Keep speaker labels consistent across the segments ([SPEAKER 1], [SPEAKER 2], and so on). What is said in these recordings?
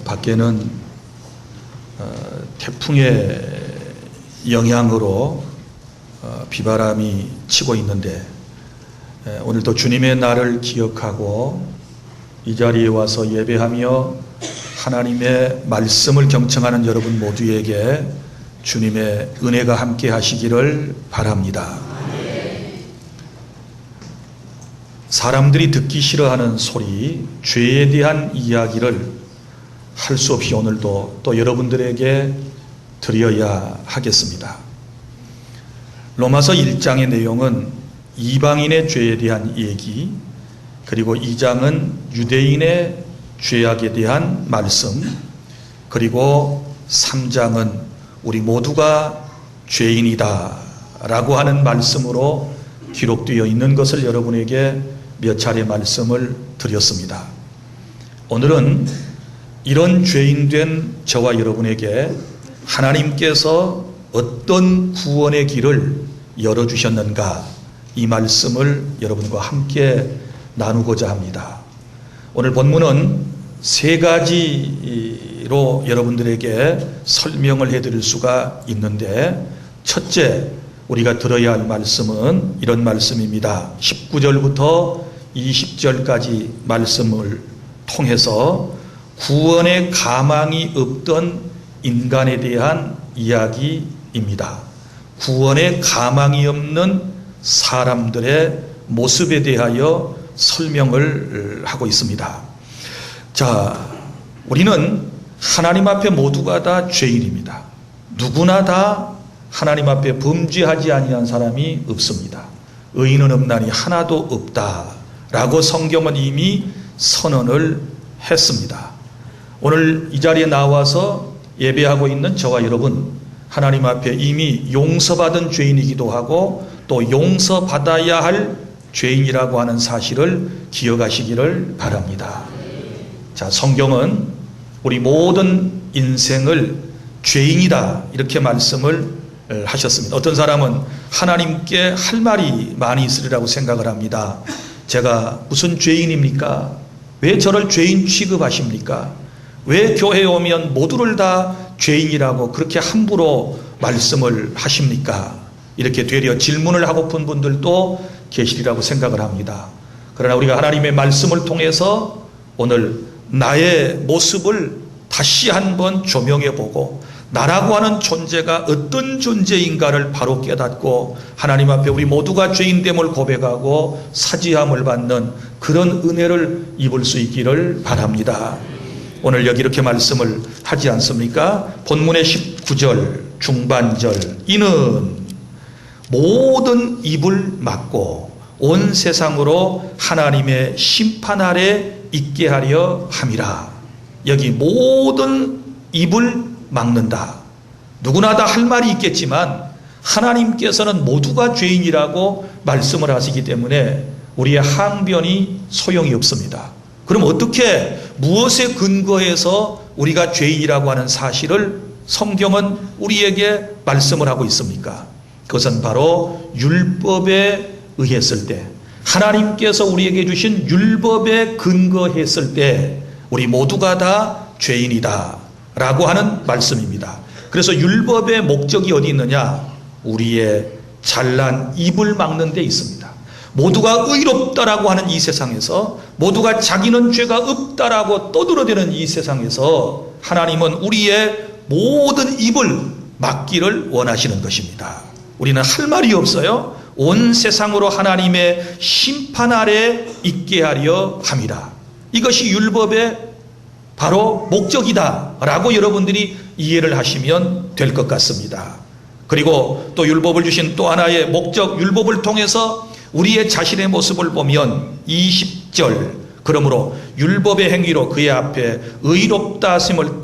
[SPEAKER 1] 밖에는 태풍의 영향으로 비바람이 치고 있는데 오늘도 주님의 날을 기억하고 이 자리에 와서 예배하며 하나님의 말씀을 경청하는 여러분 모두에게 주님의 은혜가 함께 하시기를 바랍니다. 사람들이 듣기 싫어하는 소리, 죄에 대한 이야기를 할 수 없이 오늘도 또 여러분들에게 드려야 하겠습니다. 로마서 1장의 내용은 이방인의 죄에 대한 얘기, 그리고 2장은 유대인의 죄악에 대한 말씀, 그리고 3장은 우리 모두가 죄인이다 라고 하는 말씀으로 기록되어 있는 것을 여러분에게 몇 차례 말씀을 드렸습니다. 오늘은 이런 죄인된 저와 여러분에게 하나님께서 어떤 구원의 길을 열어주셨는가, 이 말씀을 여러분과 함께 나누고자 합니다. 오늘 본문은 세 가지로 여러분들에게 설명을 해드릴 수가 있는데, 첫째 우리가 들어야 할 말씀은 이런 말씀입니다. 19절부터 20절까지 말씀을 통해서 구원의 가망이 없던 인간에 대한 이야기입니다. 구원의 가망이 없는 사람들의 모습에 대하여 설명을 하고 있습니다. 자, 우리는 하나님 앞에 모두가 다 죄인입니다. 누구나 다 하나님 앞에 범죄하지 아니한 사람이 없습니다. 의인은 없나니 하나도 없다라고 성경은 이미 선언을 했습니다. 오늘 이 자리에 나와서 예배하고 있는 저와 여러분, 하나님 앞에 이미 용서받은 죄인이기도 하고 또 용서받아야 할 죄인이라고 하는 사실을 기억하시기를 바랍니다. 자, 성경은 우리 모든 인생을 죄인이다 이렇게 말씀을 하셨습니다. 어떤 사람은 하나님께 할 말이 많이 있으리라고 생각을 합니다. 제가 무슨 죄인입니까? 왜 저를 죄인 취급하십니까? 왜 교회에 오면 모두를 다 죄인이라고 그렇게 함부로 말씀을 하십니까? 이렇게 되려 질문을 하고픈 분들도 계시리라고 생각을 합니다. 그러나 우리가 하나님의 말씀을 통해서 오늘 나의 모습을 다시 한번 조명해 보고 나라고 하는 존재가 어떤 존재인가를 바로 깨닫고 하나님 앞에 우리 모두가 죄인됨을 고백하고 사지함을 받는 그런 은혜를 입을 수 있기를 바랍니다. 오늘 여기 이렇게 말씀을 하지 않습니까? 본문의 19절 중반절, 이는 모든 입을 막고 온 세상으로 하나님의 심판 아래 있게 하려 함이라. 여기 모든 입을 막는다. 누구나 다 할 말이 있겠지만 하나님께서는 모두가 죄인이라고 말씀을 하시기 때문에 우리의 항변이 소용이 없습니다. 그럼 어떻게, 무엇에 근거해서 우리가 죄인이라고 하는 사실을 성경은 우리에게 말씀을 하고 있습니까? 그것은 바로 율법에 의했을 때, 하나님께서 우리에게 주신 율법에 근거했을 때 우리 모두가 다 죄인이다 라고 하는 말씀입니다. 그래서 율법의 목적이 어디 있느냐? 우리의 잘난 입을 막는 데 있습니다. 모두가 의롭다라고 하는 이 세상에서, 모두가 자기는 죄가 없다라고 떠들어대는 이 세상에서 하나님은 우리의 모든 입을 막기를 원하시는 것입니다. 우리는 할 말이 없어요. 온 세상으로 하나님의 심판 아래 있게 하려 함이라. 이것이 율법의 바로 목적이다 라고 여러분들이 이해를 하시면 될 것 같습니다. 그리고 또 율법을 주신 또 하나의 목적, 율법을 통해서 우리의 자신의 모습을 보면 20절, 그러므로 율법의 행위로 그의 앞에 의롭다 하심을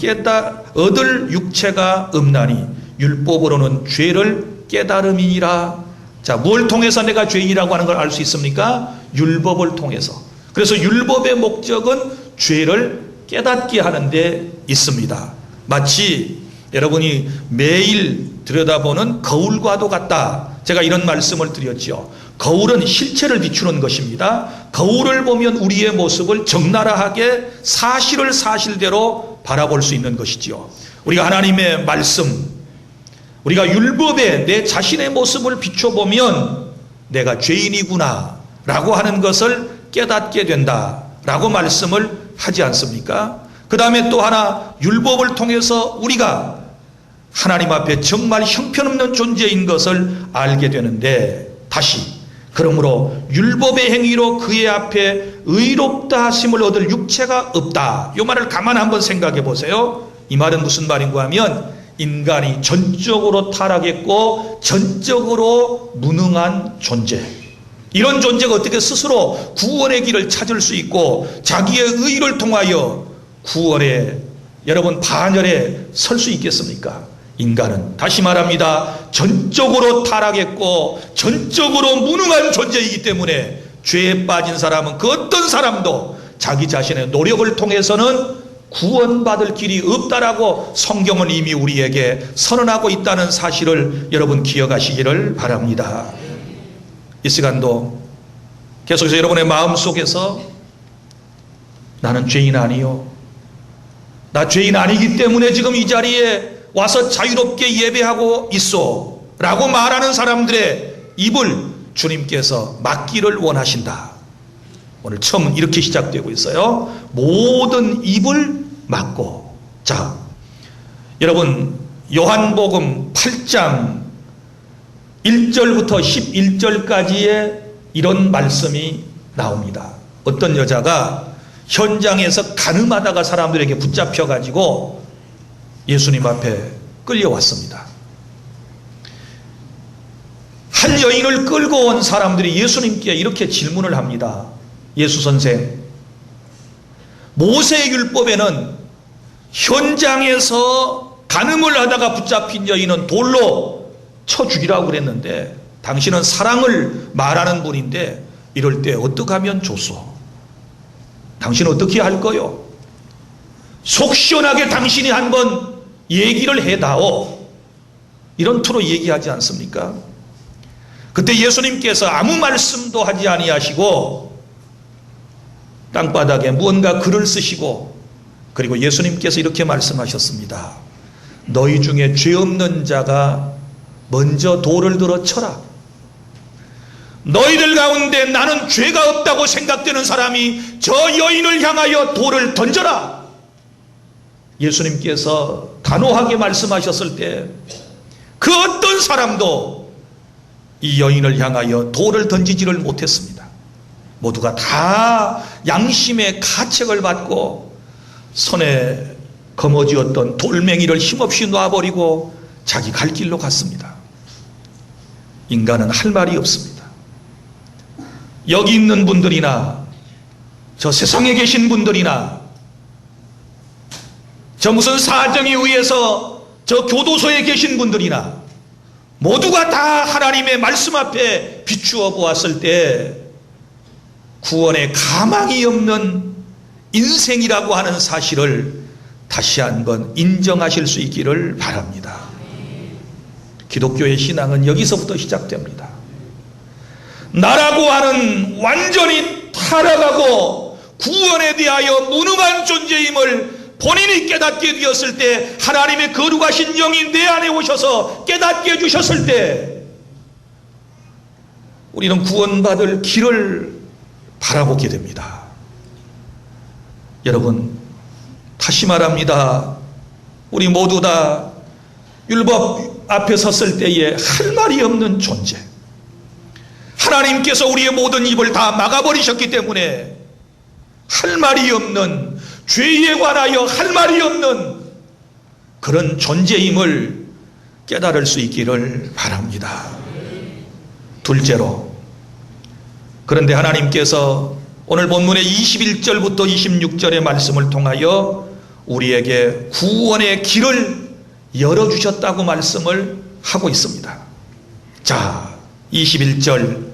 [SPEAKER 1] 얻을 육체가 없나니 율법으로는 죄를 깨달음이니라. 자, 뭘 통해서 내가 죄인이라고 하는 걸 알 수 있습니까? 율법을 통해서. 그래서 율법의 목적은 죄를 깨닫게 하는 데 있습니다. 마치 여러분이 매일 들여다보는 거울과도 같다. 제가 이런 말씀을 드렸죠. 거울은 실체를 비추는 것입니다. 거울을 보면 우리의 모습을 적나라하게 사실을 사실대로 바라볼 수 있는 것이지요. 우리가 하나님의 말씀, 우리가 율법에 내 자신의 모습을 비춰보면 내가 죄인이구나 라고 하는 것을 깨닫게 된다 라고 말씀을 하지 않습니까? 그 다음에 또 하나, 율법을 통해서 우리가 하나님 앞에 정말 형편없는 존재인 것을 알게 되는데, 다시 그러므로 율법의 행위로 그의 앞에 의롭다 하심을 얻을 육체가 없다, 이 말을 가만 한번 생각해 보세요. 이 말은 무슨 말인가 하면 인간이 전적으로 타락했고 전적으로 무능한 존재, 이런 존재가 어떻게 스스로 구원의 길을 찾을 수 있고 자기의 의를 통하여 구원의 여러분 반열에 설 수 있겠습니까? 인간은, 다시 말합니다, 전적으로 타락했고 전적으로 무능한 존재이기 때문에 죄에 빠진 사람은 그 어떤 사람도 자기 자신의 노력을 통해서는 구원받을 길이 없다라고 성경은 이미 우리에게 선언하고 있다는 사실을 여러분 기억하시기를 바랍니다. 이 시간도 계속해서 여러분의 마음속에서 나는 죄인 아니요, 나 죄인 아니기 때문에 지금 이 자리에 와서 자유롭게 예배하고 있어 라고 말하는 사람들의 입을 주님께서 막기를 원하신다. 오늘 처음 이렇게 시작되고 있어요. 모든 입을 막고. 자, 여러분 요한복음 8장 1절부터 11절까지의 이런 말씀이 나옵니다. 어떤 여자가 현장에서 가늠하다가 사람들에게 붙잡혀 가지고 예수님 앞에 끌려왔습니다. 한 여인을 끌고 온 사람들이 예수님께 이렇게 질문을 합니다. 예수 선생, 모세의 율법에는 현장에서 간음을 하다가 붙잡힌 여인은 돌로 쳐 죽이라고 그랬는데 당신은 사랑을 말하는 분인데 이럴 때 어떻게 하면 좋소? 당신은 어떻게 할 거요? 속 시원하게 당신이 한번 얘기를 해다오. 이런 투로 얘기하지 않습니까? 그때 예수님께서 아무 말씀도 하지 아니하시고 땅바닥에 무언가 글을 쓰시고, 그리고 예수님께서 이렇게 말씀하셨습니다. 너희 중에 죄 없는 자가 먼저 돌을 들어 쳐라. 너희들 가운데 나는 죄가 없다고 생각되는 사람이 저 여인을 향하여 돌을 던져라. 예수님께서 단호하게 말씀하셨을 때 그 어떤 사람도 이 여인을 향하여 돌을 던지지를 못했습니다. 모두가 다 양심의 가책을 받고 손에 거머쥐었던 돌멩이를 힘없이 놔버리고 자기 갈 길로 갔습니다. 인간은 할 말이 없습니다. 여기 있는 분들이나 저 세상에 계신 분들이나 저 무슨 사정에 의해서 저 교도소에 계신 분들이나 모두가 다 하나님의 말씀 앞에 비추어 보았을 때 구원의 가망이 없는 인생이라고 하는 사실을 다시 한번 인정하실 수 있기를 바랍니다. 기독교의 신앙은 여기서부터 시작됩니다. 나라고 하는 완전히 타락하고 구원에 대하여 무능한 존재임을 본인이 깨닫게 되었을 때, 하나님의 거룩하신 영이 내 안에 오셔서 깨닫게 해주셨을 때 우리는 구원받을 길을 바라보게 됩니다. 여러분, 다시 말합니다. 우리 모두 다 율법 앞에 섰을 때에 할 말이 없는 존재, 하나님께서 우리의 모든 입을 다 막아버리셨기 때문에 할 말이 없는, 죄에 관하여 할 말이 없는 그런 존재임을 깨달을 수 있기를 바랍니다. 둘째로, 그런데 하나님께서 오늘 본문의 21절부터 26절의 말씀을 통하여 우리에게 구원의 길을 열어주셨다고 말씀을 하고 있습니다. 자, 21절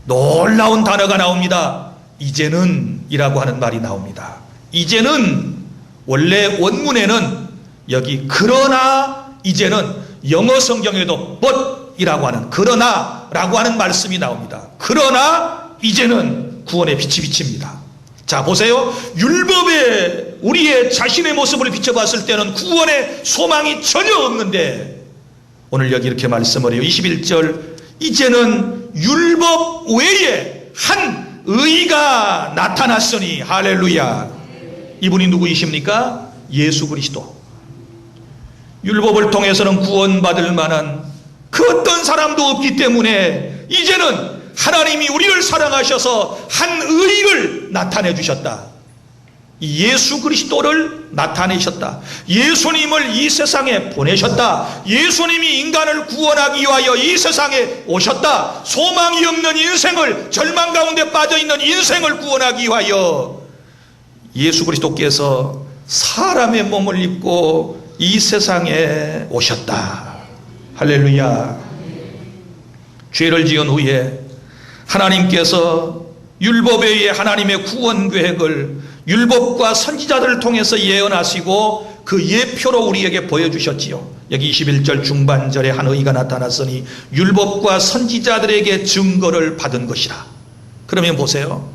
[SPEAKER 1] 놀라운 단어가 나옵니다. 이제는 이라고 하는 말이 나옵니다. 이제는, 원래 원문에는 여기 그러나, 이제는 영어 성경에도 but 이라고 하는, 그러나 라고 하는 말씀이 나옵니다. 그러나 이제는 구원의 빛이 비칩니다. 자, 보세요. 율법에 우리의 자신의 모습을 비춰봤을 때는 구원의 소망이 전혀 없는데, 오늘 여기 이렇게 말씀을 해요. 21절, 이제는 율법 외에 한 의가 나타났으니, 할렐루야. 이분이 누구이십니까? 예수 그리스도. 율법을 통해서는 구원받을 만한 그 어떤 사람도 없기 때문에 이제는 하나님이 우리를 사랑하셔서 한 의를 나타내 주셨다. 예수 그리스도를 나타내셨다. 예수님을 이 세상에 보내셨다. 예수님이 인간을 구원하기 위하여 이 세상에 오셨다. 소망이 없는 인생을, 절망 가운데 빠져있는 인생을 구원하기 위하여 예수 그리스도께서 사람의 몸을 입고 이 세상에 오셨다. 할렐루야. 죄를 지은 후에 하나님께서 율법에 의해 하나님의 구원 계획을 율법과 선지자들을 통해서 예언하시고 그 예표로 우리에게 보여주셨지요. 여기 21절 중반절에 한 의가 나타났으니 율법과 선지자들에게 증거를 받은 것이라. 그러면 보세요.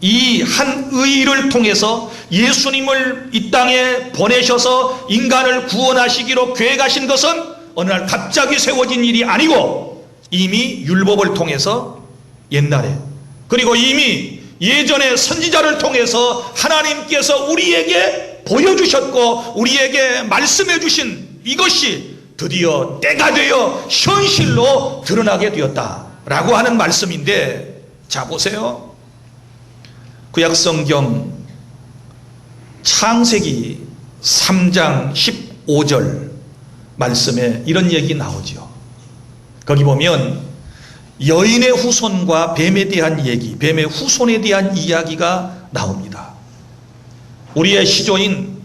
[SPEAKER 1] 이 한 의를 통해서 예수님을 이 땅에 보내셔서 인간을 구원하시기로 계획하신 것은 어느 날 갑자기 세워진 일이 아니고 이미 율법을 통해서 옛날에, 그리고 이미 예전에 선지자를 통해서 하나님께서 우리에게 보여주셨고 우리에게 말씀해 주신 이것이 드디어 때가 되어 현실로 드러나게 되었다라고 하는 말씀인데, 자 보세요. 구약성경 창세기 3장 15절 말씀에 이런 얘기 나오죠. 거기 보면 여인의 후손과 뱀에 대한 얘기, 뱀의 후손에 대한 이야기가 나옵니다. 우리의 시조인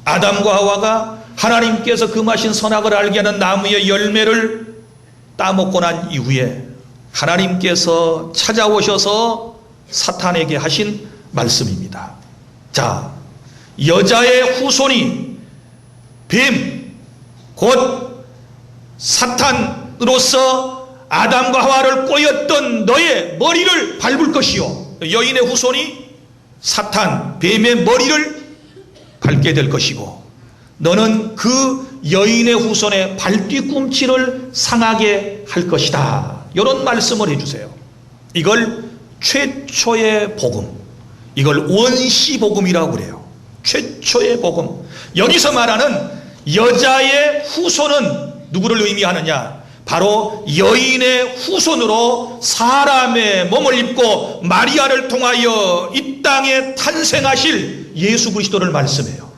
[SPEAKER 1] 아담과 하와가 하나님께서 금하신 선악을 알게 하는 나무의 열매를 따먹고 난 이후에 하나님께서 찾아오셔서 사탄에게 하신 말씀입니다. 자, 여자의 후손이 뱀, 곧 사탄으로서 아담과 하와를 꼬였던 너의 머리를 밟을 것이요, 여인의 후손이 사탄, 뱀의 머리를 밟게 될 것이고 너는 그 여인의 후손의 발뒤꿈치를 상하게 할 것이다. 이런 말씀을 해주세요. 이걸 최초의 복음, 이걸 원시복음이라고 그래요. 최초의 복음. 여기서 말하는 여자의 후손은 누구를 의미하느냐? 바로 여인의 후손으로 사람의 몸을 입고 마리아를 통하여 이 땅에 탄생하실 예수 그리스도를 말씀해요.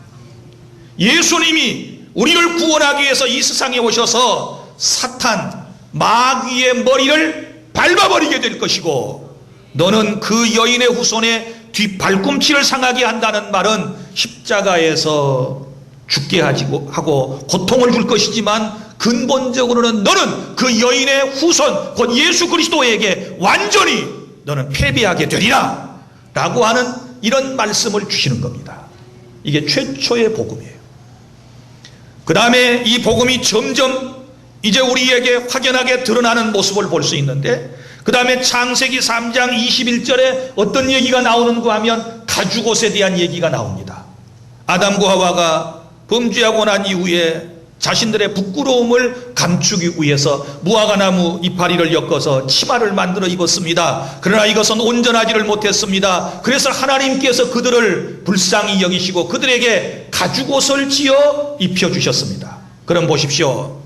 [SPEAKER 1] 예수님이 우리를 구원하기 위해서 이 세상에 오셔서 사탄, 마귀의 머리를 밟아버리게 될 것이고 너는 그 여인의 후손의 뒷발꿈치를 상하게 한다는 말은 십자가에서 죽게 하고 고통을 줄 것이지만 근본적으로는 너는 그 여인의 후손 곧 예수 그리스도에게 완전히 너는 패배하게 되리라 라고 하는 이런 말씀을 주시는 겁니다. 이게 최초의 복음이에요. 그 다음에 이 복음이 점점 이제 우리에게 확연하게 드러나는 모습을 볼 수 있는데, 그 다음에 창세기 3장 21절에 어떤 얘기가 나오는가 하면 가죽옷에 대한 얘기가 나옵니다. 아담과 하와가 범죄하고 난 이후에 자신들의 부끄러움을 감추기 위해서 무화과나무 이파리를 엮어서 치마를 만들어 입었습니다. 그러나 이것은 온전하지를 못했습니다. 그래서 하나님께서 그들을 불쌍히 여기시고 그들에게 가죽옷을 지어 입혀주셨습니다. 그럼 보십시오.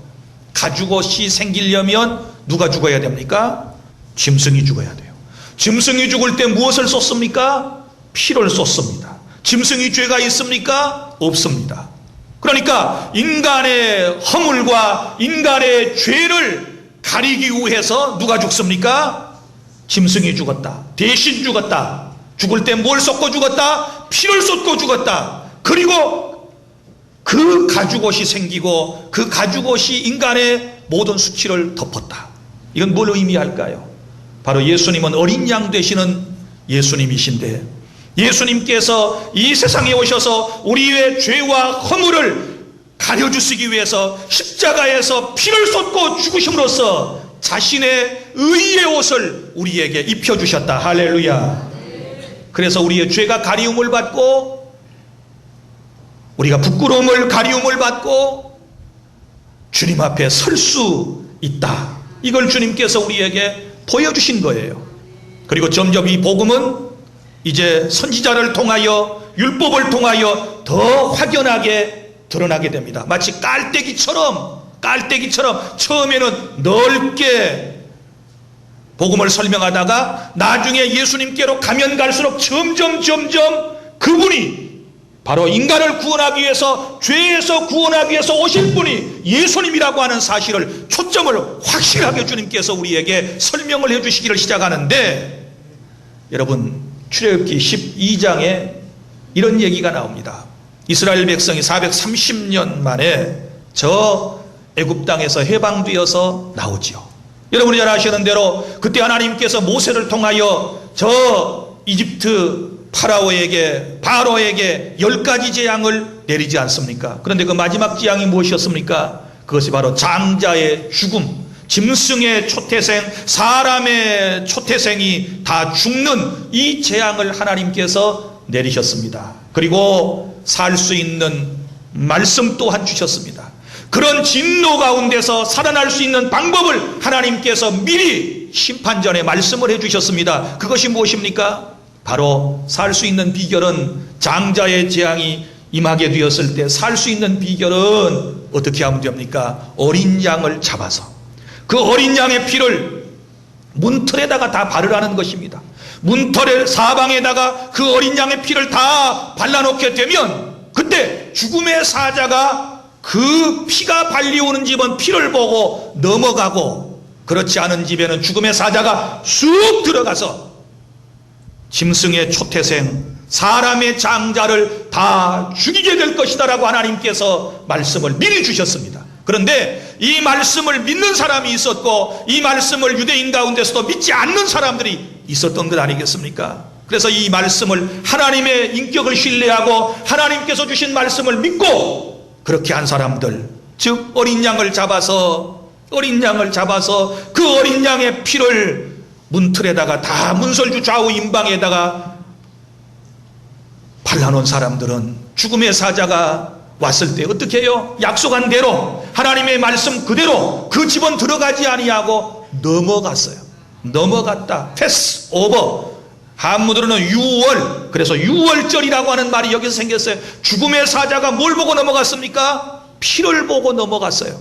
[SPEAKER 1] 가죽옷이 생기려면 누가 죽어야 됩니까? 짐승이 죽어야 돼요. 짐승이 죽을 때 무엇을 쏟습니까? 피를 쏟습니다. 짐승이 죄가 있습니까? 없습니다. 그러니까 인간의 허물과 인간의 죄를 가리기 위해서 누가 죽습니까? 짐승이 죽었다. 대신 죽었다. 죽을 때 뭘 쏟고 죽었다? 피를 쏟고 죽었다. 그리고 그 가죽옷이 생기고 그 가죽옷이 인간의 모든 수치를 덮었다. 이건 뭘 의미할까요? 바로 예수님은 어린 양 되시는 예수님이신데, 예수님께서 이 세상에 오셔서 우리의 죄와 허물을 가려주시기 위해서 십자가에서 피를 쏟고 죽으심으로써 자신의 의의 옷을 우리에게 입혀주셨다. 할렐루야. 그래서 우리의 죄가 가리움을 받고 우리가 부끄러움을 가리움을 받고 주님 앞에 설 수 있다. 이걸 주님께서 우리에게 보여주신 거예요. 그리고 점점 이 복음은 이제 선지자를 통하여 율법을 통하여 더 확연하게 드러나게 됩니다. 마치 깔때기처럼 처음에는 넓게 복음을 설명하다가 나중에 예수님께로 가면 갈수록 점점 그분이 바로 인간을 구원하기 위해서, 죄에서 구원하기 위해서 오실 분이 예수님이라고 하는 사실을, 초점을 확실하게 주님께서 우리에게 설명을 해주시기를 시작하는데, 여러분 출애굽기 12장에 이런 얘기가 나옵니다. 이스라엘 백성이 430년 만에 저 애굽 땅에서 해방되어서 나오지요. 여러분이 잘 아시는 대로 그때 하나님께서 모세를 통하여 저 이집트 바로에게 10가지 재앙을 내리지 않습니까? 그런데 그 마지막 재앙이 무엇이었습니까? 그것이 바로 장자의 죽음, 짐승의 초태생, 사람의 초태생이 다 죽는 이 재앙을 하나님께서 내리셨습니다. 그리고 살 수 있는 말씀 또한 주셨습니다. 그런 진노 가운데서 살아날 수 있는 방법을 하나님께서 미리 심판 전에 말씀을 해주셨습니다. 그것이 무엇입니까? 바로 살 수 있는 비결은, 장자의 재앙이 임하게 되었을 때 살 수 있는 비결은 어떻게 하면 됩니까? 어린 양을 잡아서 그 어린 양의 피를 문틀에다가 다 바르라는 것입니다. 문틀의 사방에다가 그 어린 양의 피를 다 발라놓게 되면 그때 죽음의 사자가 그 피가 발리오는 집은 피를 보고 넘어가고, 그렇지 않은 집에는 죽음의 사자가 쑥 들어가서 짐승의 초태생, 사람의 장자를 다 죽이게 될 것이다 라고 하나님께서 말씀을 미리 주셨습니다. 그런데 이 말씀을 믿는 사람이 있었고, 이 말씀을 유대인 가운데서도 믿지 않는 사람들이 있었던 것 아니겠습니까? 그래서 이 말씀을, 하나님의 인격을 신뢰하고 하나님께서 주신 말씀을 믿고 그렇게 한 사람들, 즉 어린 양을 잡아서 그 어린 양의 피를 문틀에다가 다 문설주 좌우 임방에다가 발라놓은 사람들은 죽음의 사자가 왔을 때 어떻게 해요? 약속한 대로 하나님의 말씀 그대로 그 집은 들어가지 아니하고 넘어갔다. 패스 오버. 한문으로는 유월, 그래서 유월절이라고 하는 말이 여기서 생겼어요. 죽음의 사자가 뭘 보고 넘어갔습니까? 피를 보고 넘어갔어요.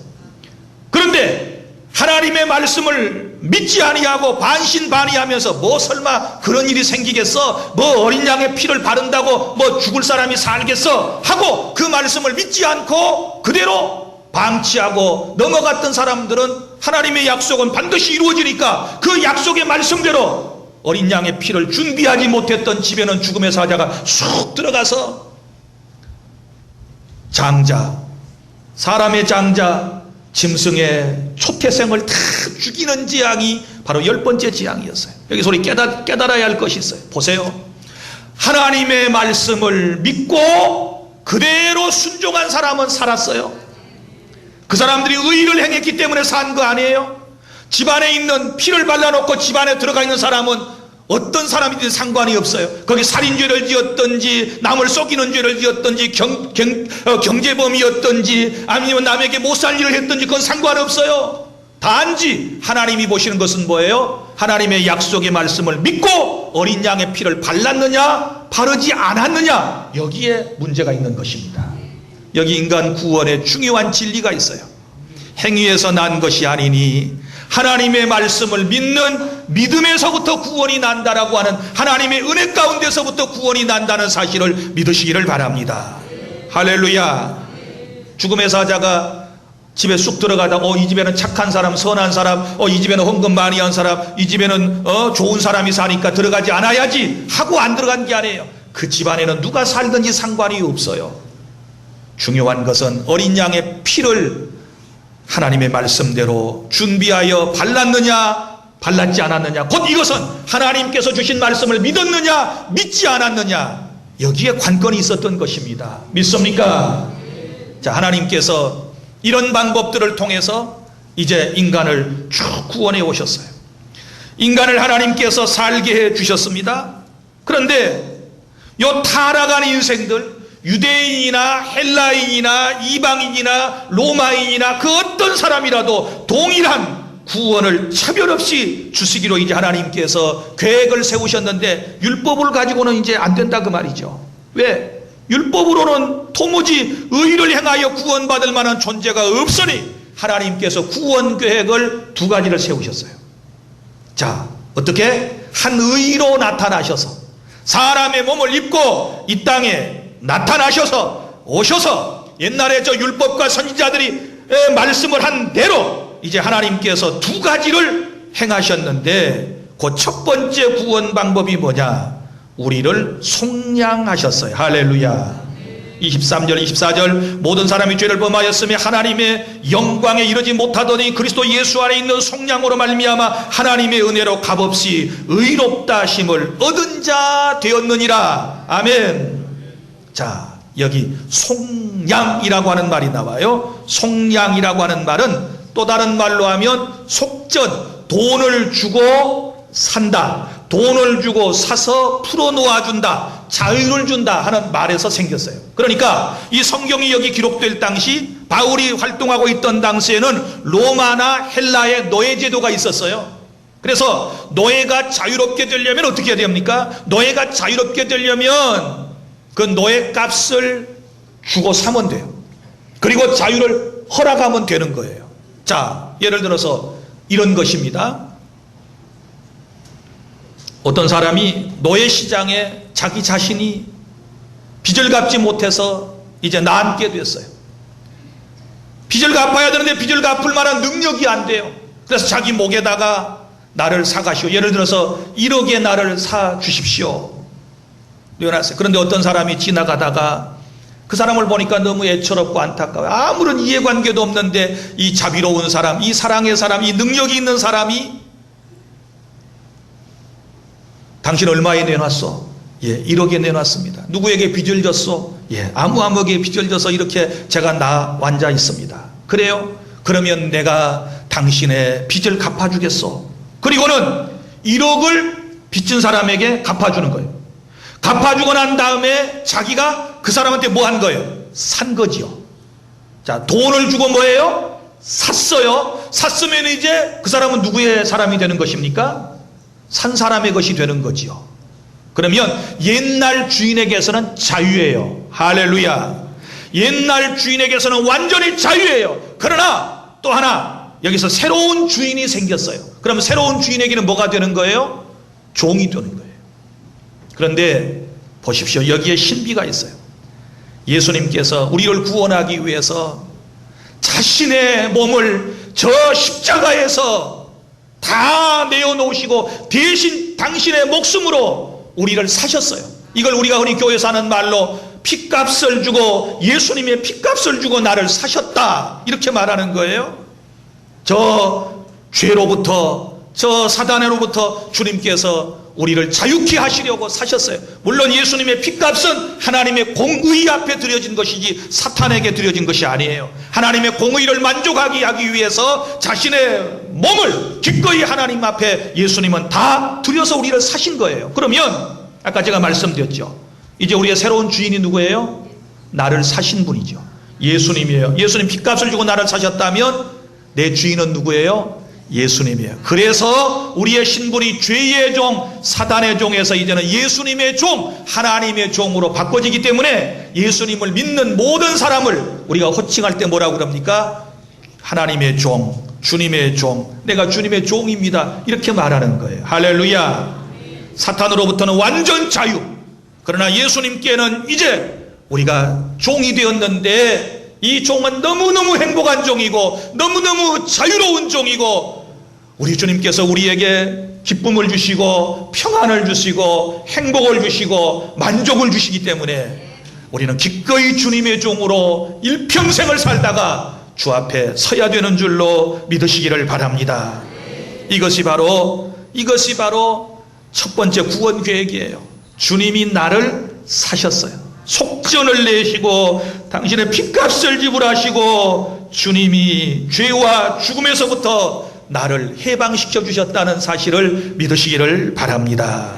[SPEAKER 1] 그런데 하나님의 말씀을 믿지 아니하고 반신반의하면서 뭐 설마 그런 일이 생기겠어? 뭐 어린 양의 피를 바른다고 뭐 죽을 사람이 살겠어? 하고 그 말씀을 믿지 않고 그대로 방치하고 넘어갔던 사람들은 하나님의 약속은 반드시 이루어지니까 그 약속의 말씀대로 어린 양의 피를 준비하지 못했던 집에는 죽음의 사자가 쑥 들어가서 장자, 사람의 장자, 짐승의 초태생을 다 죽이는 재앙이 바로 10번째 재앙이었어요. 여기서 우리 깨달아야 할 것이 있어요. 보세요. 하나님의 말씀을 믿고 그대로 순종한 사람은 살았어요. 그 사람들이 의를 행했기 때문에 산 거 아니에요? 집안에 있는 피를 발라놓고 집안에 들어가 있는 사람은 어떤 사람이든 상관이 없어요. 거기 살인죄를 지었든지 남을 속이는 죄를 지었든지 경제범이었든지 아니면 남에게 못살 일을 했든지 그건 상관없어요. 단지 하나님이 보시는 것은 뭐예요? 하나님의 약속의 말씀을 믿고 어린 양의 피를 발랐느냐 바르지 않았느냐, 여기에 문제가 있는 것입니다. 여기 인간 구원에 중요한 진리가 있어요. 행위에서 난 것이 아니니 하나님의 말씀을 믿는 믿음에서부터 구원이 난다라고 하는, 하나님의 은혜 가운데서부터 구원이 난다는 사실을 믿으시기를 바랍니다. 할렐루야. 죽음의 사자가 집에 쑥 들어가다 이 집에는 착한 사람, 선한 사람, 이 집에는 헌금 많이 한 사람, 이 집에는 좋은 사람이 사니까 들어가지 않아야지 하고 안 들어간 게 아니에요. 그 집안에는 누가 살든지 상관이 없어요. 중요한 것은 어린 양의 피를 하나님의 말씀대로 준비하여 발랐느냐 발랐지 않았느냐, 곧 이것은 하나님께서 주신 말씀을 믿었느냐 믿지 않았느냐, 여기에 관건이 있었던 것입니다. 믿습니까? 자, 하나님께서 이런 방법들을 통해서 이제 인간을 쭉 구원해 오셨어요. 인간을 하나님께서 살게 해 주셨습니다. 그런데 요 타락한 인생들, 유대인이나 헬라인이나 이방인이나 로마인이나 그 어떤 사람이라도 동일한 구원을 차별 없이 주시기로 이제 하나님께서 계획을 세우셨는데, 율법을 가지고는 이제 안 된다 그 말이죠. 왜? 율법으로는 도무지 의를 행하여 구원받을 만한 존재가 없으니 하나님께서 구원 계획을 두 가지를 세우셨어요. 자, 어떻게? 한 의로 나타나셔서 사람의 몸을 입고 이 땅에 나타나셔서 오셔서 옛날에 저 율법과 선지자들이 말씀을 한 대로 이제 하나님께서 두 가지를 행하셨는데, 그 첫 번째 구원 방법이 뭐냐? 우리를 속량하셨어요. 할렐루야. 23절 24절 모든 사람이 죄를 범하였으며 하나님의 영광에 이르지 못하더니 그리스도 예수 안에 있는 속량으로 말미암아 하나님의 은혜로 값없이 의롭다 하심을 얻은 자 되었느니라. 아멘. 자, 여기 속량이라고 하는 말이 나와요. 속량이라고 하는 말은 또 다른 말로 하면 속전, 돈을 주고 산다, 돈을 주고 사서 풀어놓아준다, 자유를 준다 하는 말에서 생겼어요. 그러니까 이 성경이 여기 기록될 당시 바울이 활동하고 있던 당시에는 로마나 헬라의 노예제도가 있었어요. 그래서 노예가 자유롭게 되려면 어떻게 해야 됩니까? 노예가 자유롭게 되려면 그 노예 값을 주고 사면 돼요. 그리고 자유를 허락하면 되는 거예요. 자, 예를 들어서 이런 것입니다. 어떤 사람이 노예 시장에 자기 자신이 빚을 갚지 못해서 이제 나앉게 됐어요. 빚을 갚아야 되는데 빚을 갚을 만한 능력이 안 돼요. 그래서 자기 목에다가 나를 사가시오. 예를 들어서 1억에 나를 사 주십시오. 그런데 어떤 사람이 지나가다가 그 사람을 보니까 너무 애처롭고 안타까워요. 아무런 이해관계도 없는데 이 자비로운 사람, 이 사랑의 사람, 이 능력이 있는 사람이 당신 얼마에 내놨어? 예, 1억에 내놨습니다. 누구에게 빚을 졌어? 예, 아무에게 빚을 져서 이렇게 제가 나 앉아 있습니다. 그래요? 그러면 내가 당신의 빚을 갚아주겠어. 그리고는 1억을 빚진 사람에게 갚아주는 거예요. 갚아주고 난 다음에 자기가 그 사람한테 뭐 한 거예요? 산 거지요. 자, 돈을 주고 뭐예요? 샀어요. 샀으면 이제 그 사람은 누구의 사람이 되는 것입니까? 산 사람의 것이 되는 거지요. 그러면 옛날 주인에게서는 자유예요. 할렐루야. 옛날 주인에게서는 완전히 자유예요. 그러나 또 하나 여기서 새로운 주인이 생겼어요. 그러면 새로운 주인에게는 뭐가 되는 거예요? 종이 되는 거예요. 그런데 보십시오. 여기에 신비가 있어요. 예수님께서 우리를 구원하기 위해서 자신의 몸을 저 십자가에서 다 내어놓으시고 대신 당신의 목숨으로 우리를 사셨어요. 이걸 우리가 흔히 교회에서 하는 말로 핏값을 주고, 예수님의 핏값을 주고 나를 사셨다, 이렇게 말하는 거예요. 저 죄로부터, 저 사단으로부터 주님께서 우리를 자유케 하시려고 사셨어요. 물론 예수님의 핏값은 하나님의 공의 앞에 드려진 것이지 사탄에게 드려진 것이 아니에요. 하나님의 공의를 만족하게 하기 위해서 자신의 몸을 기꺼이 하나님 앞에 예수님은 다 드려서 우리를 사신 거예요. 그러면 아까 제가 말씀드렸죠. 이제 우리의 새로운 주인이 누구예요? 나를 사신 분이죠. 예수님이에요. 예수님 핏값을 주고 나를 사셨다면 내 주인은 누구예요? 예수님이에요. 그래서 우리의 신분이 죄의 종, 사단의 종에서 이제는 예수님의 종, 하나님의 종으로 바꿔지기 때문에 예수님을 믿는 모든 사람을 우리가 호칭할 때 뭐라고 그럽니까? 하나님의 종, 주님의 종, 내가 주님의 종입니다, 이렇게 말하는 거예요. 할렐루야. 사탄으로부터는 완전 자유. 그러나 예수님께는 이제 우리가 종이 되었는데, 이 종은 너무너무 행복한 종이고 너무너무 자유로운 종이고, 우리 주님께서 우리에게 기쁨을 주시고 평안을 주시고 행복을 주시고 만족을 주시기 때문에 우리는 기꺼이 주님의 종으로 일평생을 살다가 주 앞에 서야 되는 줄로 믿으시기를 바랍니다. 이것이 바로 첫 번째 구원 계획이에요. 주님이 나를 사셨어요. 속전을 내시고 당신의 핏값을 지불하시고 주님이 죄와 죽음에서부터 나를 해방시켜 주셨다는 사실을 믿으시기를 바랍니다.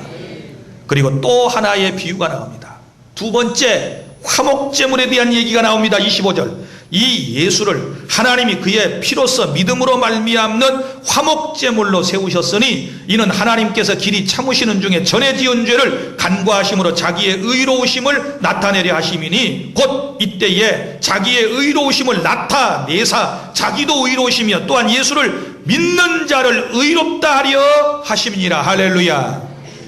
[SPEAKER 1] 그리고 또 하나의 비유가 나옵니다. 두 번째, 화목제물에 대한 얘기가 나옵니다. 25절. 이 예수를 하나님이 그의 피로써 믿음으로 말미암는 화목제물로 세우셨으니 이는 하나님께서 길이 참으시는 중에 전에 지은 죄를 간과하심으로 자기의 의로우심을 나타내려 하심이니 곧 이때에 자기의 의로우심을 나타내사 자기도 의로우시며 또한 예수를 믿는 자를 의롭다 하려 하심이니라. 할렐루야.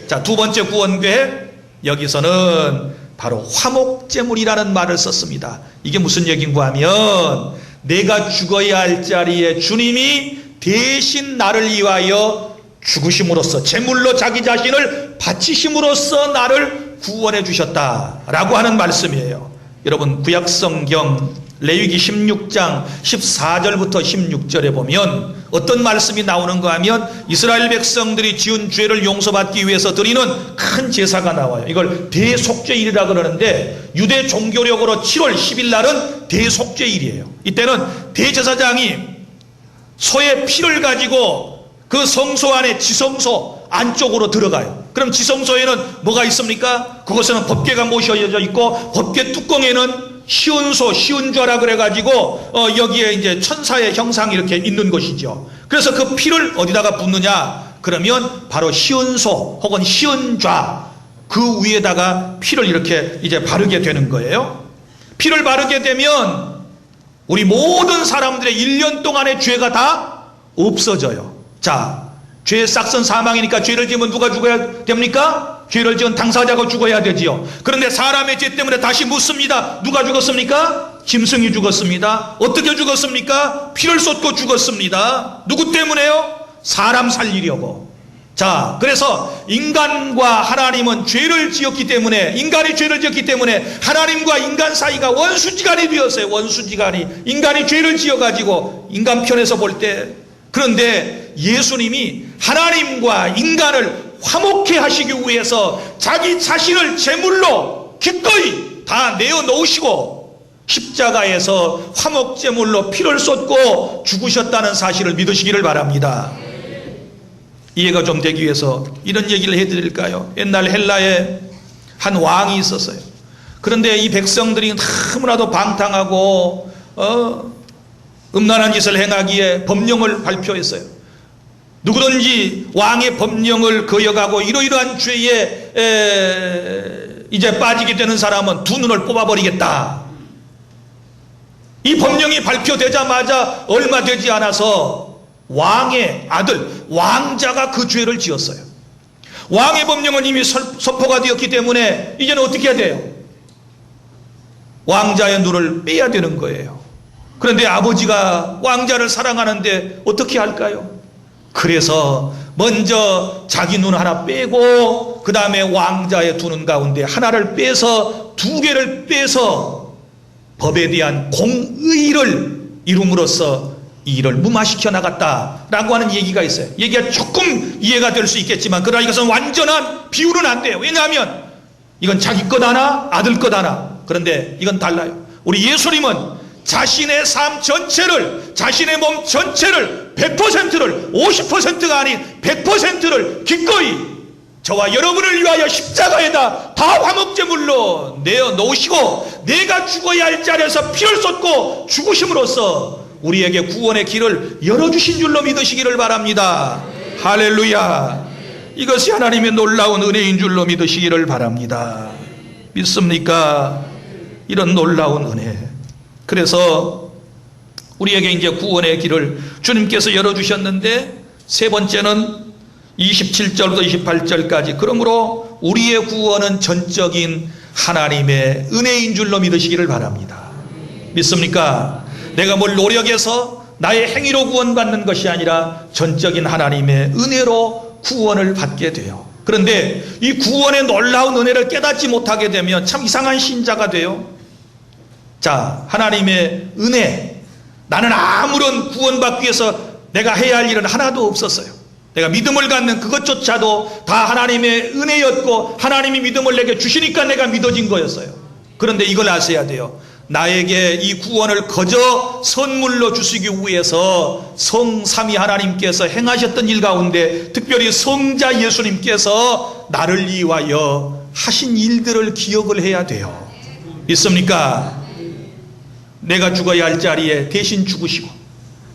[SPEAKER 1] 자, 두 번째 구원계획, 여기서는 바로 화목제물이라는 말을 썼습니다. 이게 무슨 얘기인가 하면 내가 죽어야 할 자리에 주님이 대신 나를 위하여 죽으심으로써 제물로 자기 자신을 바치심으로써 나를 구원해 주셨다라고 하는 말씀이에요. 여러분, 구약성경 레위기 16장 14절부터 16절에 보면 어떤 말씀이 나오는가 하면 이스라엘 백성들이 지은 죄를 용서받기 위해서 드리는 큰 제사가 나와요. 이걸 대속죄일이라 그러는데 유대 종교력으로 7월 10일 날은 대속죄일이에요. 이때는 대제사장이 소의 피를 가지고 그 성소 안에 지성소 안쪽으로 들어가요. 그럼 지성소에는 뭐가 있습니까? 그곳에는 법궤가 모셔져 있고 법궤 뚜껑에는 시온소, 시온좌라 그래가지고 여기에 이제 천사의 형상이 이렇게 있는 것이죠. 그래서 그 피를 어디다가 붓느냐? 그러면 바로 시온소 혹은 시온좌 그 위에다가 피를 이렇게 이제 바르게 되는 거예요. 피를 바르게 되면 우리 모든 사람들의 1년 동안의 죄가 다 없어져요. 자, 죄의 싹선 사망이니까 죄를 지으면 누가 죽어야 됩니까? 죄를 지은 당사자가 죽어야 되지요. 그런데 사람의 죄 때문에 다시 묻습니다. 누가 죽었습니까? 짐승이 죽었습니다. 어떻게 죽었습니까? 피를 쏟고 죽었습니다. 누구 때문에요? 사람 살리려고. 자, 그래서 인간과 하나님은 죄를 지었기 때문에, 인간이 죄를 지었기 때문에 하나님과 인간 사이가 원수지간이 되었어요. 원수지간이. 인간이 죄를 지어가지고 인간 편에서 볼 때. 그런데 예수님이 하나님과 인간을 화목해 하시기 위해서 자기 자신을 제물로 기꺼이 다 내어놓으시고 십자가에서 화목제물로 피를 쏟고 죽으셨다는 사실을 믿으시기를 바랍니다. 이해가 좀 되기 위해서 이런 얘기를 해드릴까요? 옛날 헬라에 한 왕이 있었어요. 그런데 이 백성들이 너무나도 방탕하고 음란한 짓을 행하기에 법령을 발표했어요. 누구든지 왕의 법령을 거역하고 이러이러한 죄에 이제 빠지게 되는 사람은 두 눈을 뽑아버리겠다. 이 법령이 발표되자마자 얼마 되지 않아서 왕의 아들 왕자가 그 죄를 지었어요. 왕의 법령은 이미 선포가 되었기 때문에 이제는 어떻게 해야 돼요? 왕자의 눈을 빼야 되는 거예요. 그런데 아버지가 왕자를 사랑하는데 어떻게 할까요? 그래서 먼저 자기 눈 하나 빼고 그 다음에 왕자의 두 눈 가운데 하나를 빼서 두 개를 빼서 법에 대한 공의를 이룸으로써 이 일을 무마시켜 나갔다라고 하는 얘기가 있어요. 얘기가 조금 이해가 될 수 있겠지만 그러나 이것은 완전한 비유는 안 돼요. 왜냐하면 이건 자기 것 하나 아들 것 하나. 그런데 이건 달라요. 우리 예수님은 자신의 삶 전체를, 자신의 몸 전체를 100%를 50%가 아닌 100%를 기꺼이 저와 여러분을 위하여 십자가에다 다 화목제물로 내어놓으시고 내가 죽어야 할 자리에서 피를 쏟고 죽으심으로써 우리에게 구원의 길을 열어주신 줄로 믿으시기를 바랍니다. 할렐루야. 이것이 하나님의 놀라운 은혜인 줄로 믿으시기를 바랍니다. 믿습니까? 이런 놀라운 은혜. 그래서 우리에게 이제 구원의 길을 주님께서 열어주셨는데 세 번째는 27절부터 28절까지 그러므로 우리의 구원은 전적인 하나님의 은혜인 줄로 믿으시기를 바랍니다. 믿습니까? 내가 뭘 노력해서 나의 행위로 구원받는 것이 아니라 전적인 하나님의 은혜로 구원을 받게 돼요. 그런데 이 구원의 놀라운 은혜를 깨닫지 못하게 되면 참 이상한 신자가 돼요. 자, 하나님의 은혜. 나는 아무런 구원받기 위해서 내가 해야 할 일은 하나도 없었어요. 내가 믿음을 갖는 그것조차도 다 하나님의 은혜였고 하나님이 믿음을 내게 주시니까 내가 믿어진 거였어요. 그런데 이걸 아셔야 돼요. 나에게 이 구원을 거저 선물로 주시기 위해서 성삼위 하나님께서 행하셨던 일 가운데 특별히 성자 예수님께서 나를 위하여 하신 일들을 기억을 해야 돼요. 있습니까? 내가 죽어야 할 자리에 대신 죽으시고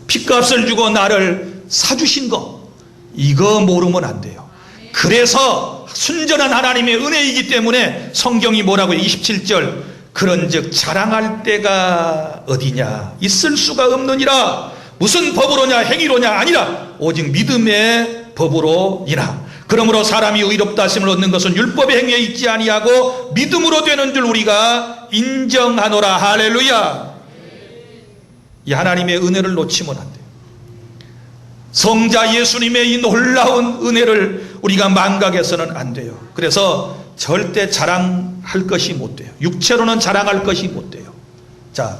[SPEAKER 1] 핏값을 주고 나를 사주신 거, 이거 모르면 안 돼요. 그래서 순전한 하나님의 은혜이기 때문에 성경이 뭐라고요? 27절, 그런즉 자랑할 때가 어디냐, 있을 수가 없느니라. 무슨 법으로냐, 행위로냐, 아니라 오직 믿음의 법으로이나. 그러므로 사람이 의롭다 하심을 얻는 것은 율법의 행위에 있지 아니하고 믿음으로 되는 줄 우리가 인정하노라. 할렐루야. 이 하나님의 은혜를 놓치면 안 돼요. 성자 예수님의 이 놀라운 은혜를 우리가 망각해서는 안 돼요. 그래서 절대 자랑할 것이 못 돼요. 육체로는 자랑할 것이 못 돼요. 자,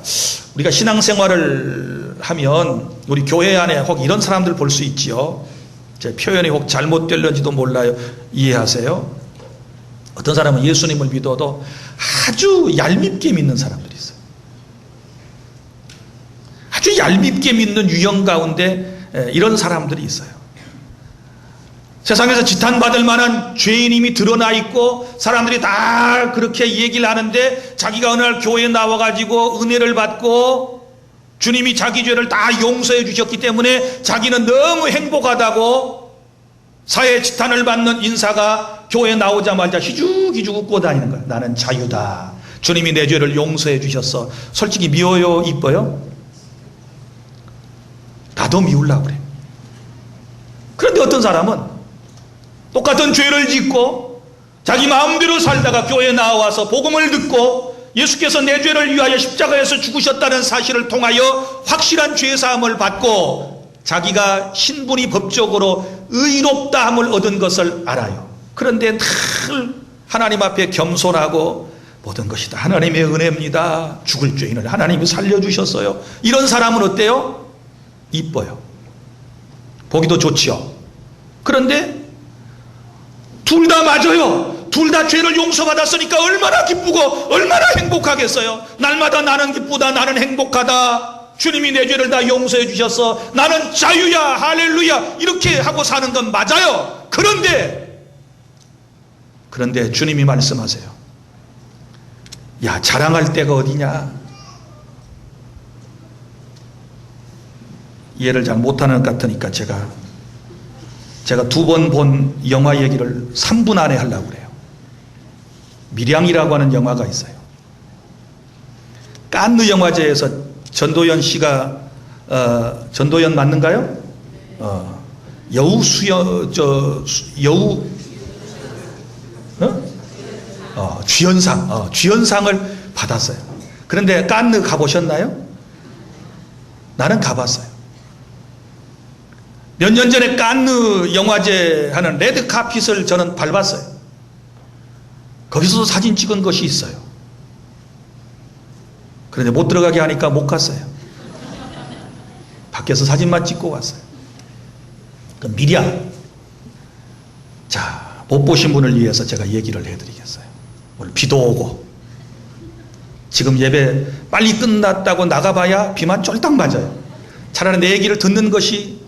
[SPEAKER 1] 우리가 신앙생활을 하면 우리 교회 안에 혹 이런 사람들 볼 수 있지요. 제 표현이 혹 잘못될런지도 몰라요. 이해하세요? 어떤 사람은 예수님을 믿어도 아주 얄밉게 믿는 사람들이 있어요. 아주 얄밉게 믿는 유형 가운데 이런 사람들이 있어요. 세상에서 지탄받을 만한 죄인임이 드러나 있고 사람들이 다 그렇게 얘기를 하는데 자기가 어느 날 교회에 나와가지고 은혜를 받고 주님이 자기 죄를 다 용서해 주셨기 때문에 자기는 너무 행복하다고 사회 지탄을 받는 인사가 교회에 나오자마자 희죽희죽 웃고 다니는 거야. 나는 자유다. 주님이 내 죄를 용서해 주셨어. 솔직히 미워요? 이뻐요? 나도 미우려고 그래. 그런데 어떤 사람은 똑같은 죄를 짓고 자기 마음대로 살다가 교회에 나와서 복음을 듣고 예수께서 내 죄를 위하여 십자가에서 죽으셨다는 사실을 통하여 확실한 죄사함을 받고 자기가 신분이 법적으로 의롭다함을 얻은 것을 알아요. 그런데 늘 하나님 앞에 겸손하고 모든 것이 다 하나님의 은혜입니다. 죽을 죄인을 하나님이 살려주셨어요. 이런 사람은 어때요? 이뻐요. 보기도 좋지요. 그런데 둘 다 맞아요. 둘 다 죄를 용서받았으니까 얼마나 기쁘고 얼마나 행복하겠어요. 날마다 나는 기쁘다, 나는 행복하다, 주님이 내 죄를 다 용서해 주셨어, 나는 자유야, 할렐루야, 이렇게 하고 사는 건 맞아요. 그런데 주님이 말씀하세요. 야, 자랑할 때가 어디냐. 이해를 잘 못하는 것 같으니까 제가 2번 본 영화 얘기를 3분 안에 하려고 그래요. 밀양이라고 하는 영화가 있어요. 칸느 영화제에서 전도연 씨가 전도연 맞는가요? 주연상을 받았어요. 그런데 칸느 가보셨나요? 나는 가봤어요. 몇 년 전에 칸느 영화제 하는 레드 카펫을 저는 밟았어요. 거기서도 사진 찍은 것이 있어요. 그런데 못 들어가게 하니까 못 갔어요. 밖에서 사진만 찍고 왔어요. 그 밀양. 자, 못 보신 분을 위해서 제가 얘기를 해드리겠어요. 오늘 비도 오고 지금 예배 빨리 끝났다고 나가봐야 비만 쫄딱 맞아요. 차라리 내 얘기를 듣는 것이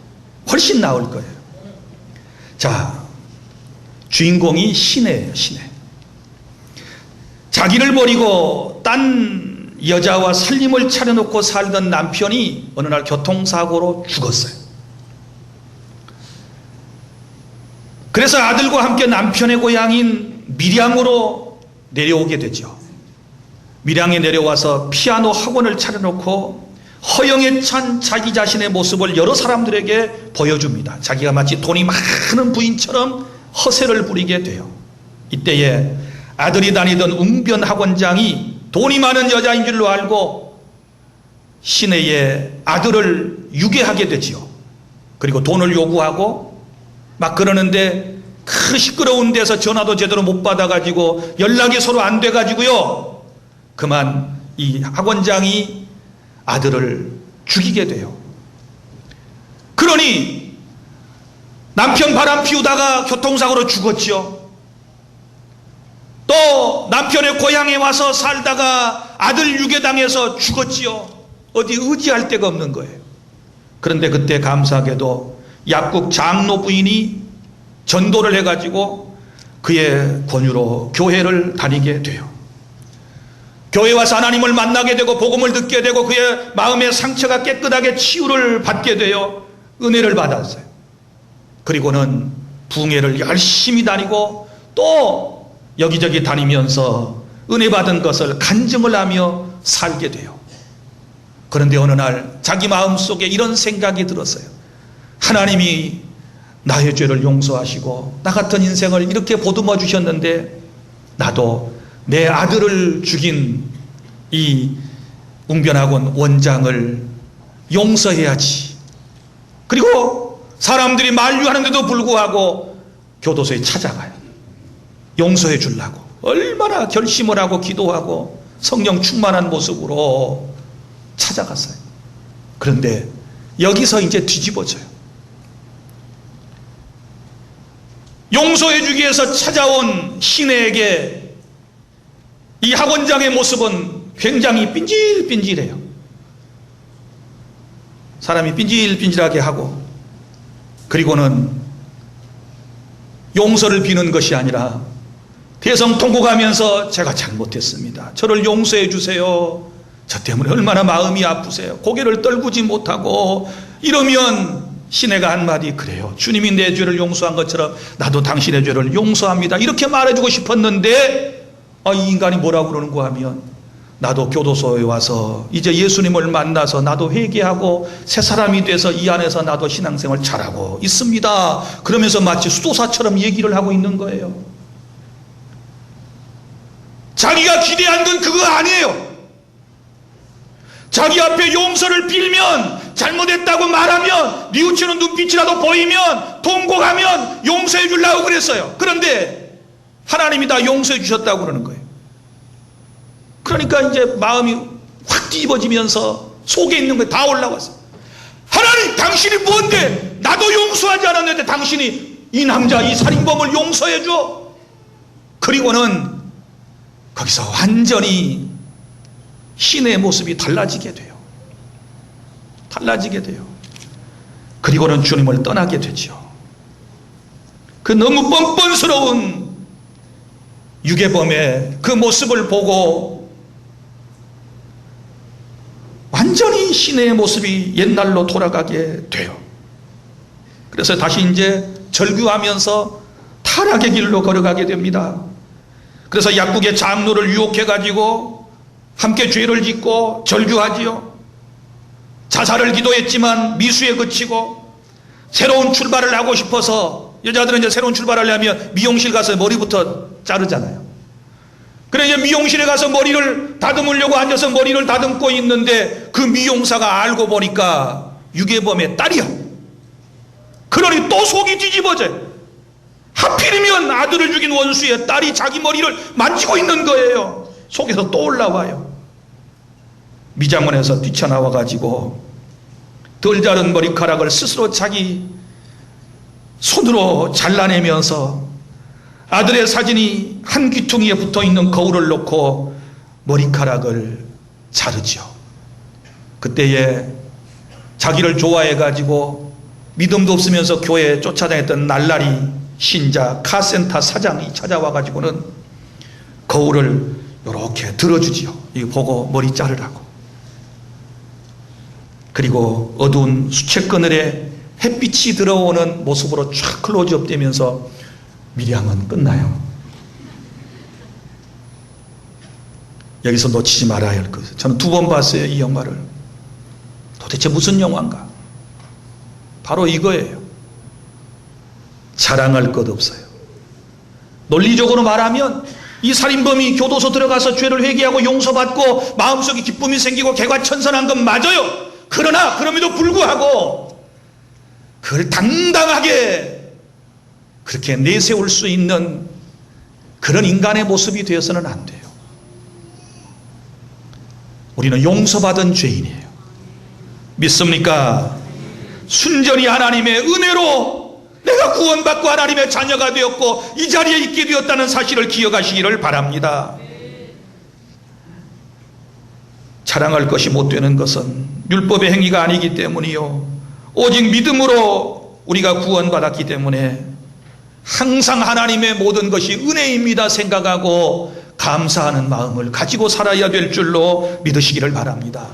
[SPEAKER 1] 훨씬 나을 거예요. 자, 주인공이 시내예요. 시내. 자기를 버리고 딴 여자와 살림을 차려놓고 살던 남편이 어느 날 교통사고로 죽었어요. 그래서 아들과 함께 남편의 고향인 밀양으로 내려오게 되죠. 밀양에 내려와서 피아노 학원을 차려놓고 허영에 찬 자기 자신의 모습을 여러 사람들에게 보여줍니다. 자기가 마치 돈이 많은 부인처럼 허세를 부리게 돼요. 이때에 아들이 다니던 웅변 학원장이 돈이 많은 여자인 줄로 알고 시내에 아들을 유괴하게 되지요. 그리고 돈을 요구하고 막 그러는데 그 시끄러운 데서 전화도 제대로 못 받아가지고 연락이 서로 안 돼가지고요, 그만 이 학원장이 아들을 죽이게 돼요. 그러니 남편 바람 피우다가 교통사고로 죽었지요. 또 남편의 고향에 와서 살다가 아들 유괴당해서 죽었지요. 어디 의지할 데가 없는 거예요. 그런데 그때 감사하게도 약국 장로 부인이 전도를 해가지고 그의 권유로 교회를 다니게 돼요. 교회 와서 하나님을 만나게 되고 복음을 듣게 되고 그의 마음의 상처가 깨끗하게 치유를 받게 되어 은혜를 받았어요. 그리고는 부흥회를 열심히 다니고 또 여기저기 다니면서 은혜 받은 것을 간증을 하며 살게 돼요. 그런데 어느 날 자기 마음속에 이런 생각이 들었어요. 하나님이 나의 죄를 용서하시고 나 같은 인생을 이렇게 보듬어 주셨는데 나도 내 아들을 죽인 이 웅변학원 원장을 용서해야지. 그리고 사람들이 만류하는데도 불구하고 교도소에 찾아가요. 용서해 주려고 얼마나 결심을 하고 기도하고 성령 충만한 모습으로 찾아갔어요. 그런데 여기서 이제 뒤집어져요. 용서해 주기 위해서 찾아온 시내에게 이 학원장의 모습은 굉장히 삔질삔질해요. 사람이 삔질삔질하게 하고, 그리고는 용서를 비는 것이 아니라 대성통곡하면서 제가 잘못했습니다. 저를 용서해 주세요. 저 때문에 얼마나 마음이 아프세요. 고개를 떨구지 못하고 이러면 시내가 한마디, 그래요, 주님이 내 죄를 용서한 것처럼 나도 당신의 죄를 용서합니다, 이렇게 말해주고 싶었는데 이 인간이 뭐라고 그러는가 하면, 나도 교도소에 와서 이제 예수님을 만나서 나도 회개하고 새 사람이 돼서 이 안에서 나도 신앙생활 잘하고 있습니다, 그러면서 마치 수도사처럼 얘기를 하고 있는 거예요. 자기가 기대한 건 그거 아니에요. 자기 앞에 용서를 빌면, 잘못했다고 말하면, 뉘우치는 눈빛이라도 보이면, 통곡하면 용서해 주려고 그랬어요. 그런데 하나님이 다 용서해 주셨다고 그러는 거예요. 그러니까 이제 마음이 확 뒤집어지면서 속에 있는 게 다 올라왔어요. 하나님, 당신이 뭔데? 나도 용서하지 않았는데 당신이 이 남자, 이 살인범을 용서해 줘. 그리고는 거기서 완전히 신의 모습이 달라지게 돼요. 달라지게 돼요. 그리고는 주님을 떠나게 되죠. 그 너무 뻔뻔스러운 유괴범의 그 모습을 보고 완전히 신의 모습이 옛날로 돌아가게 돼요. 그래서 다시 이제 절규하면서 타락의 길로 걸어가게 됩니다. 그래서 약국의 장로를 유혹해가지고 함께 죄를 짓고 절규하지요. 자살을 기도했지만 미수에 그치고 새로운 출발을 하고 싶어서, 여자들은 이제 새로운 출발을 하려면 미용실 가서 머리부터 자르잖아요. 그래 이제 미용실에 가서 머리를 다듬으려고 앉아서 머리를 다듬고 있는데 그 미용사가 알고 보니까 유괴범의 딸이야. 그러니 또 속이 뒤집어져요. 하필이면 아들을 죽인 원수의 딸이 자기 머리를 만지고 있는 거예요. 속에서 또 올라와요. 미장원에서 뛰쳐나와 가지고 덜 자른 머리카락을 스스로 자기 손으로 잘라내면서 아들의 사진이 한 귀퉁이에 붙어있는 거울을 놓고 머리카락을 자르죠. 그때에 자기를 좋아해 가지고 믿음도 없으면서 교회에 쫓아다녔던 날라리 신자 카센터 사장이 찾아와 가지고는 거울을 이렇게 들어주지요. 이거 보고 머리 자르라고. 그리고 어두운 수채 그늘에 햇빛이 들어오는 모습으로 쫙 클로즈업 되면서 미량은 끝나요. 여기서 놓치지 말아야 할 것. 저는 2번 봤어요, 이 영화를. 도대체 무슨 영화인가? 바로 이거예요. 자랑할 것 없어요. 논리적으로 말하면 이 살인범이 교도소 들어가서 죄를 회개하고 용서받고 마음속에 기쁨이 생기고 개과천선한 건 맞아요. 그러나 그럼에도 불구하고 그걸 당당하게 그렇게 내세울 수 있는 그런 인간의 모습이 되어서는 안 돼요. 우리는 용서받은 죄인이에요. 믿습니까? 순전히 하나님의 은혜로 내가 구원받고 하나님의 자녀가 되었고 이 자리에 있게 되었다는 사실을 기억하시기를 바랍니다. 자랑할 것이 못 되는 것은 율법의 행위가 아니기 때문이요, 오직 믿음으로 우리가 구원받았기 때문에 항상 하나님의 모든 것이 은혜입니다 생각하고 감사하는 마음을 가지고 살아야 될 줄로 믿으시기를 바랍니다.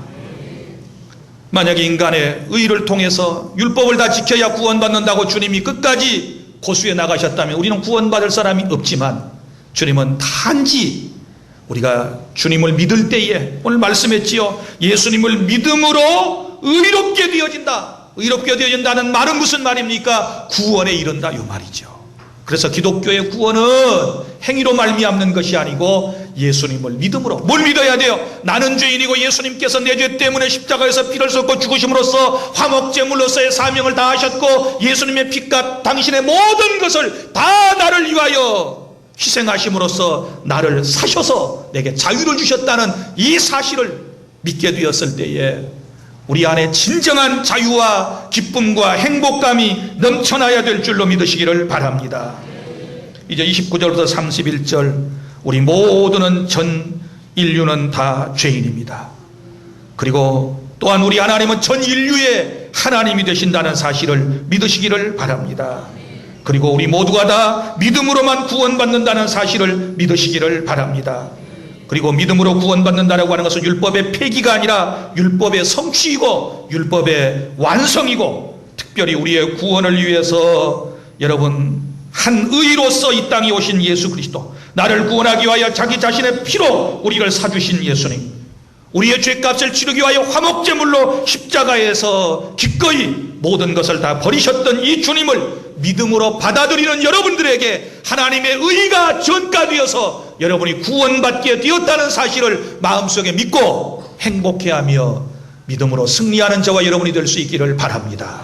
[SPEAKER 1] 만약에 인간의 의를 통해서 율법을 다 지켜야 구원받는다고 주님이 끝까지 고수해 나가셨다면 우리는 구원받을 사람이 없지만, 주님은 단지 우리가 주님을 믿을 때에, 오늘 말씀했지요, 예수님을 믿음으로 의롭게 되어진다. 의롭게 되어진다는 말은 무슨 말입니까? 구원에 이른다, 이 말이죠. 그래서 기독교의 구원은 행위로 말미암는 것이 아니고 예수님을 믿음으로. 뭘 믿어야 돼요? 나는 죄인이고 예수님께서 내 죄 때문에 십자가에서 피를 쏟고 죽으심으로써 화목제물로서의 사명을 다하셨고, 예수님의 피값, 당신의 모든 것을 다 나를 위하여 희생하심으로써 나를 사셔서 내게 자유를 주셨다는 이 사실을 믿게 되었을 때에 우리 안에 진정한 자유와 기쁨과 행복감이 넘쳐나야 될 줄로 믿으시기를 바랍니다. 이제 29절부터 31절, 우리 모두는, 전 인류는 다 죄인입니다. 그리고 또한 우리 하나님은 전 인류의 하나님이 되신다는 사실을 믿으시기를 바랍니다. 그리고 우리 모두가 다 믿음으로만 구원받는다는 사실을 믿으시기를 바랍니다. 그리고 믿음으로 구원받는다라고 하는 것은 율법의 폐기가 아니라 율법의 성취이고 율법의 완성이고, 특별히 우리의 구원을 위해서 여러분 한 의로서 이 땅에 오신 예수 그리스도, 나를 구원하기 위하여 자기 자신의 피로 우리를 사주신 예수님, 우리의 죄값을 치르기 위하여 화목제물로 십자가에서 기꺼이 모든 것을 다 버리셨던 이 주님을 믿음으로 받아들이는 여러분들에게 하나님의 의가 전가되어서 여러분이 구원받게 되었다는 사실을 마음속에 믿고 행복해하며 믿음으로 승리하는 저와 여러분이 될 수 있기를 바랍니다.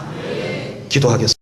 [SPEAKER 1] 기도하겠습니다.